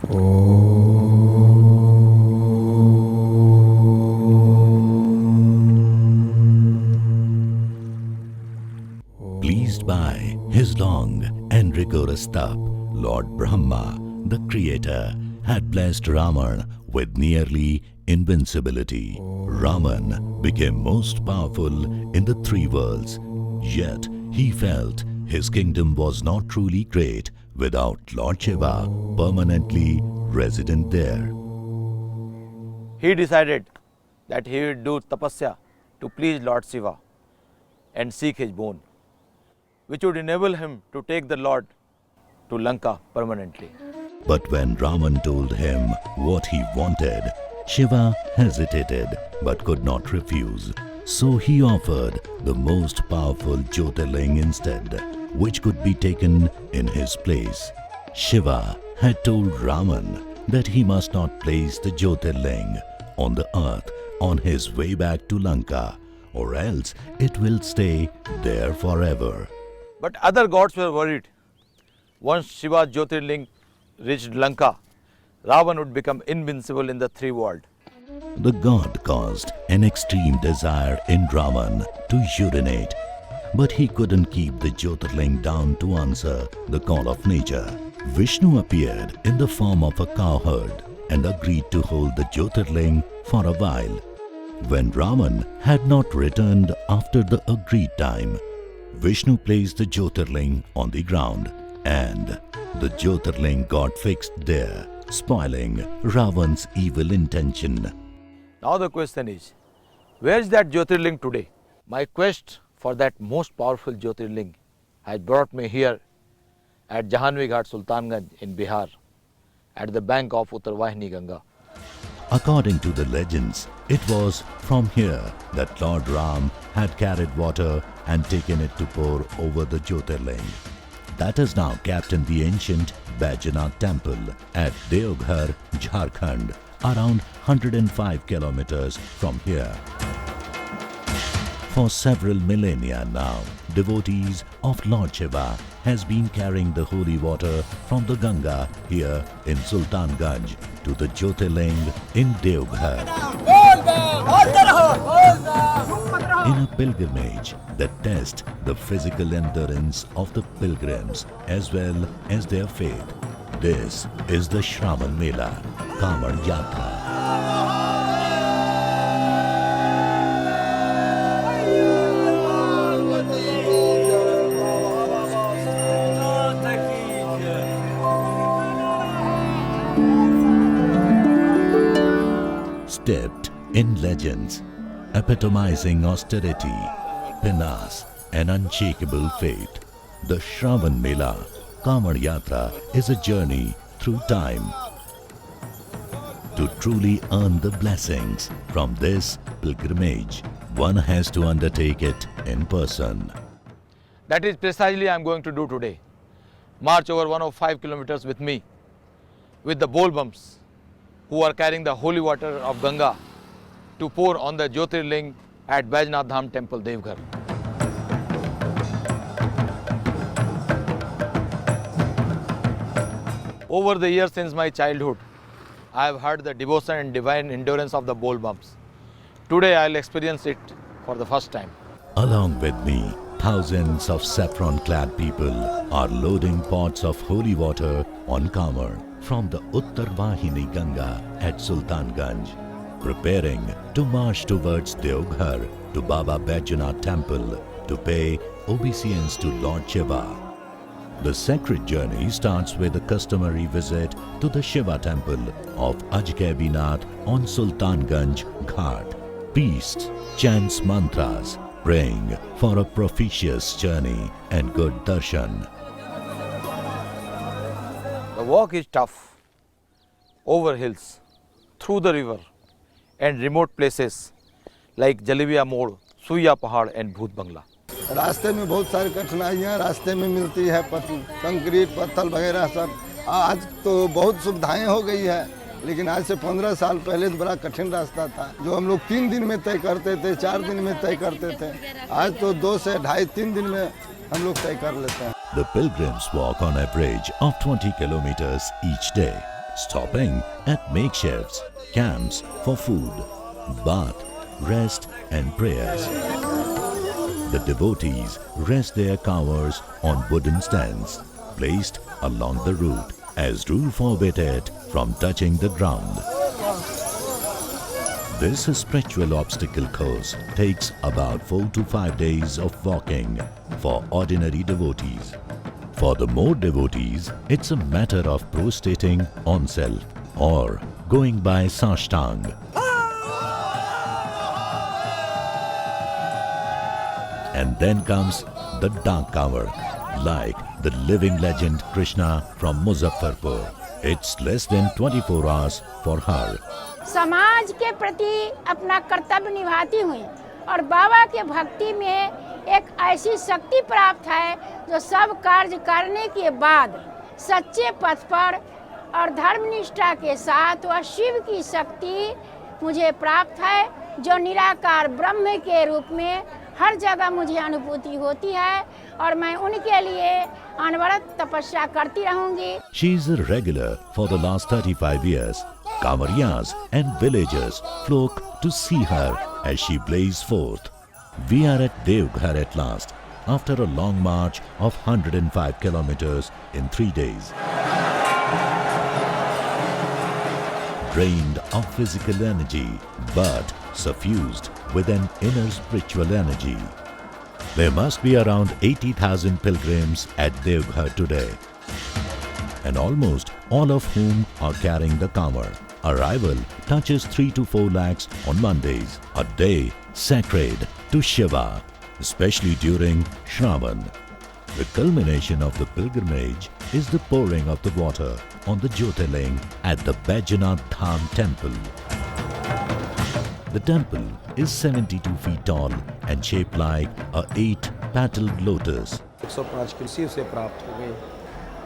Pleased by his long and rigorous tap, Lord Brahma, the creator, had blessed Ravan with nearly invincibility. Ravan became most powerful in the three worlds, yet he felt his kingdom was not truly great without Lord Shiva permanently resident there. He decided that he would do tapasya to please Lord Shiva and seek his boon, which would enable him to take the Lord to Lanka permanently. But when Ravan told him what he wanted, Shiva hesitated but could not refuse. So he offered the most powerful Jyotirling instead, which could be taken in his place. Shiva had told Ravan that he must not place the Jyotirling on the earth on his way back to Lanka, or else it will stay there forever. But other gods were worried. Once Shiva's Jyotirling reached Lanka, Ravan would become invincible in the three worlds. The god caused an extreme desire in Ravan to urinate, but he couldn't keep the Jyotirling down to answer the call of nature. Vishnu appeared in the form of a cowherd and agreed to hold the Jyotirling for a while. When Ravan had not returned after the agreed time, Vishnu placed the Jyotirling on the ground and the Jyotirling got fixed there, spoiling Ravan's evil intention. Now the question is, where is that Jyotirling today? My quest for that most powerful Jyotirling has brought me here at Jahanvi Ghat Sultanganj in Bihar, at the bank of Uttarvahini Ganga. According to the legends, it was from here that Lord Ram had carried water and taken it to pour over the Jyotirling. That is now kept in the ancient Baijnath temple at Deoghar, Jharkhand, around 105 kilometers from here. For several millennia now, devotees of Lord Shiva has been carrying the holy water from the Ganga here in Sultanganj to the Jyotirling in Deoghar. In a pilgrimage that tests the physical endurance of the pilgrims as well as their faith, this is the Shravan Mela, Kamar Yatra. Steeped in legends, epitomizing austerity, penance and unshakable faith, the Shravan Mela, Kamar Yatra is a journey through time. To truly earn the blessings from this pilgrimage, one has to undertake it in person. That is precisely I am going to do today. March over 105 kilometers with me, with the Bolbums, who are carrying the holy water of Ganga to pour on the Jyotirling at Baijnath Dham temple, Deoghar. Over the years since my childhood, I have heard the devotion and divine endurance of the Bolbums. Today I will experience it for the first time. Along with me, thousands of saffron-clad people are loading pots of holy water on Kamar from the Uttarvahini Ganga at Sultanganj, preparing to march towards Deoghar to Baba Baijnath temple to pay obeisance to Lord Shiva. The sacred journey starts with a customary visit to the Shiva temple of Ajkaibinath on Sultanganj Ghat. Priests chants mantras, praying for a propitious journey and good darshan. The walk is tough, over hills, through the river and remote places like Jalibia Mode, Suya Pahad and Bhoot Bangla. रास्ते में बहुत सारी कठिनाइयाँ रास्ते में मिलती है, concrete पत्थर वगैरह सब। आज तो बहुत सुविधाएं हो गई है, लेकिन आज से 15 साल पहले तो बड़ा कठिन रास्ता था, जो हम लोग 3 दिन में तय करते थे, 4 दिन में तय करते थे। आज तो 2 से 2.5-3 दिन में हम लोग तय कर लेते हैं। The pilgrims walk on average of 20 kilometers each day. stopping at makeshifts, camps for food, bath, rest and prayers. The devotees rest their covers on wooden stands placed along the route, as rule forbid it from touching the ground. This spiritual obstacle course takes about 4 to 5 days of walking for ordinary devotees. For the more devotees, it's a matter of prostrating on self or going by Sashtang. And then comes the dark hour, like the living legend Krishna from Muzaffarpur. It's less than 24 hours for her. समाज के प्रति अपना कर्तव्य निभाती हुई और बाबा के भक्ति में एक ऐसी शक्ति प्राप्त है जो सब कार्य करने के बाद सच्चे पथ पर और धर्मनिष्ठा के साथ वह शिव की शक्ति मुझे प्राप्त है, जो निराकार ब्रह्म के रूप में हर जगह मुझे अनुभूति होती है और मैं उनके लिए अनवरत तपस्या करती रहूंगी। She is a regular for the last 35 years. Kamariyas and villagers flock to see her as she blazes forth. We are at Devghar at last, after a long march of 105 kilometers in 3 days. Drained of physical energy, but suffused with an inner spiritual energy. There must be around 80,000 pilgrims at Devghar today, and almost all of whom are carrying the Kamar. Arrival touches 3 to 4 lakhs on Mondays, a day sacred to Shiva, especially during Shravan. The culmination of the pilgrimage is the pouring of the water on the Jyotirling at the Baidyanath Dham temple. The temple is 72 feet tall and shaped like a 8-petaled lotus. 105 कृषि से प्राप्त हो गई।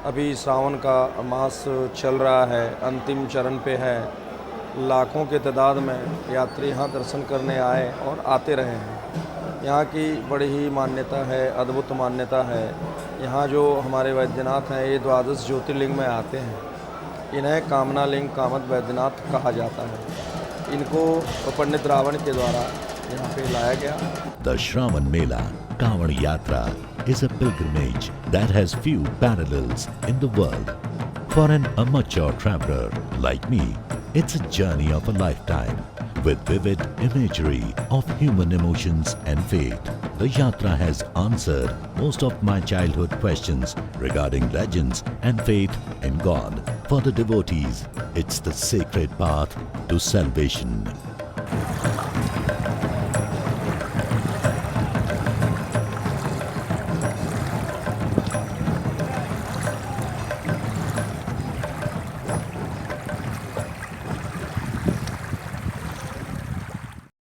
अभी श्रावण का मास चल रहा है, अंतिम चरण पे है। लाखों के तादाद में यात्री यहाँ दर्शन करने आए और आते रहे हैं। यहाँ की बड़ी ही मान्यता है, अद्भुत मान्यता है। यहाँ जो हमारे वैद्यनाथ हैं, ये 12 ज्योतिर्लिंग में आते हैं। इन्हें कामना लिंग कामत वैद्यनाथ कहा जाता है। इनको पंडित रावण के द्वारा यहाँ पे लाया गया। The Shravan Mela, Kavar Yatra, is a pilgrimage that has few parallels in the world. For an amateur traveler like me, it's a journey of a lifetime with vivid imagery of human emotions and faith. The Yatra has answered most of my childhood questions regarding legends and faith in God. For the devotees, it's the sacred path to salvation.